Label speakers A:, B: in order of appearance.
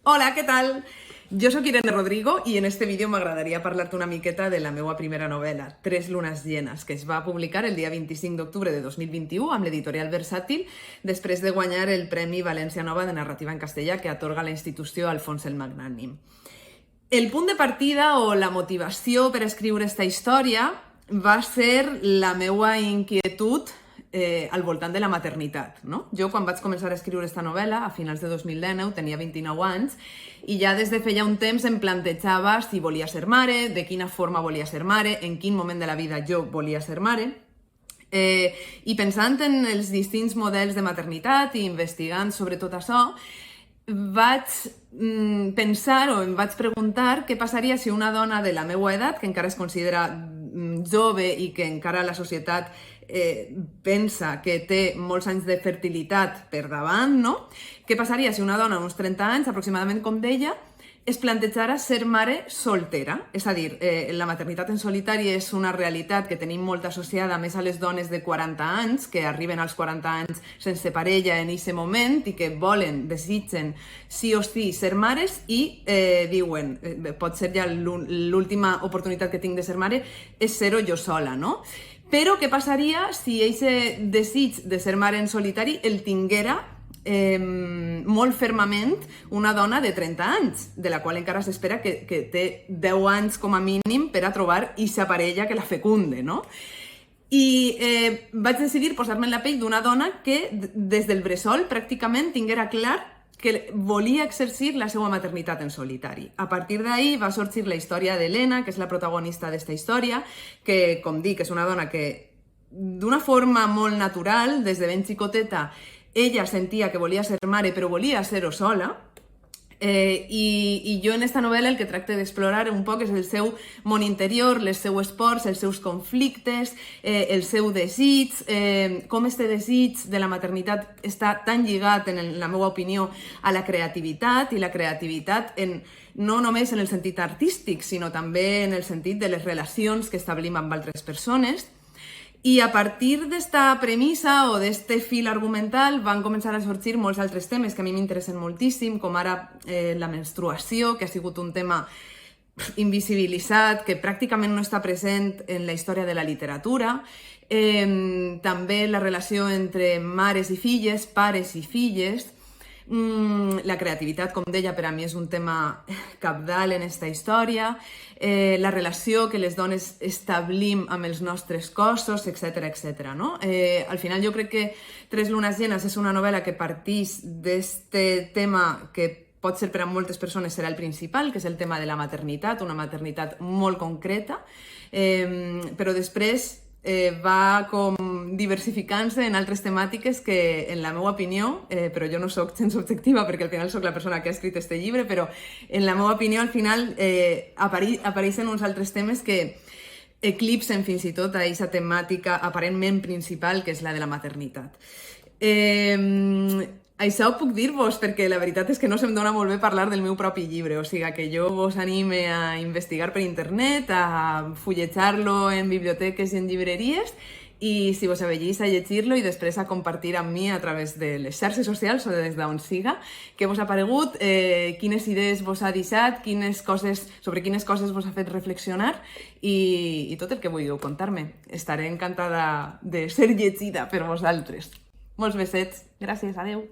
A: Hola, què tal? Jo sóc Irene Rodrigo i en este vídeo m'agradaria parlar-te una miqueta de la meva primera novel·la, Tres lunes llenes, que es va publicar el dia 25 d'octubre de 2021 amb l'editorial Versàtil, després de guanyar el Premi València Nova de Narrativa en Castellà que atorga la institució Alfons el Magnànim. El punt de partida o la motivació per escriure esta història va ser la meva inquietud al voltant de la maternitat, no? Jo, quan vaig començar a escriure esta novel·la, a finals de 2019, tenia 29 anys, i ja des de feia un temps em plantejava si volia ser mare, de quina forma volia ser mare, en quin moment de la vida jo volia ser mare. I pensant en els distints models de maternitat i investigant sobre tot això, vaig pensar o em vaig preguntar què passaria si una dona de la meva edat, que encara es considera jove i que encara la societat pensa que té molts anys de fertilitat per davant, no? Què passaria si una dona d'uns 30 anys, aproximadament com deia, es plantejara ser mare soltera? És a dir, la maternitat en solitari és una realitat que tenim molt associada més a les dones de 40 anys, que arriben als 40 anys sense parella en aquest moment i que volen, desitgen sí o sí ser mares i diuen, pot ser ja l'última oportunitat que tinc de ser mare és ser-ho jo sola, no? Però què passaria si aquest desig de ser mare en solitari el tinguera molt fermament una dona de 30 anys, de la qual encara s'espera que té 10 anys com a mínim per a trobar aquesta parella que la fecunde, no? I vaig decidir posar-me en la pell d'una dona que des del bressol pràcticament tinguera clar que volia exercir la seva maternitat en solitari. A partir d'ahí va sorgir la història d'Helena, que és la protagonista d'esta història, que, com dic, és una dona que d'una forma molt natural, des de ben xicoteta, ella sentia que volia ser mare, però volia ser-ho sola, i jo en esta novel·la el que tracte d'explorar un poc és el seu món interior, les seues pors, els seus conflictes, el seu desig, com este desig de la maternitat està tan lligat, en la meva opinió, a la creativitat, i la creativitat no només en el sentit artístic, sinó també en el sentit de les relacions que establim amb altres persones. I a partir d'esta premissa o d'este fil argumental van començar a sorgir molts altres temes que a mi m'interessen moltíssim, com ara la menstruació, que ha sigut un tema invisibilitzat, que pràcticament no està present en la història de la literatura. També la relació entre mares i filles, pares i filles. La creativitat, com deia, per a mi és un tema cabdal en esta història, la relació que les dones establim amb els nostres cossos, etc. No? Al final jo crec que Tres lunes llenes és una novel·la que partís d'este tema que pot ser per a moltes persones serà el principal, que és el tema de la maternitat, una maternitat molt concreta, però després va com diversificant-se en altres temàtiques que, en la meva opinió, però jo no soc gens objectiva perquè al final soc la persona que ha escrit este llibre, però en la meva opinió al final apareixen uns altres temes que eclipsen fins i tot a aquesta temàtica aparentment principal, que és la de la maternitat. Això ho puc dir-vos perquè la veritat és que no se'm dona molt bé parlar del meu propi llibre, o sigui que jo vos anime a investigar per internet, a fullejar-lo en biblioteques i en llibreries, i si vos avellís a llegir-lo i després a compartir amb mi a través de les xarxes socials o des d'on siga, què vos ha paregut, quines idees vos ha deixat, sobre quines coses vos ha fet reflexionar i tot el que vulgueu contar-me. Estaré encantada de ser llegida per vosaltres. Molts besets. Gràcies. Adeu.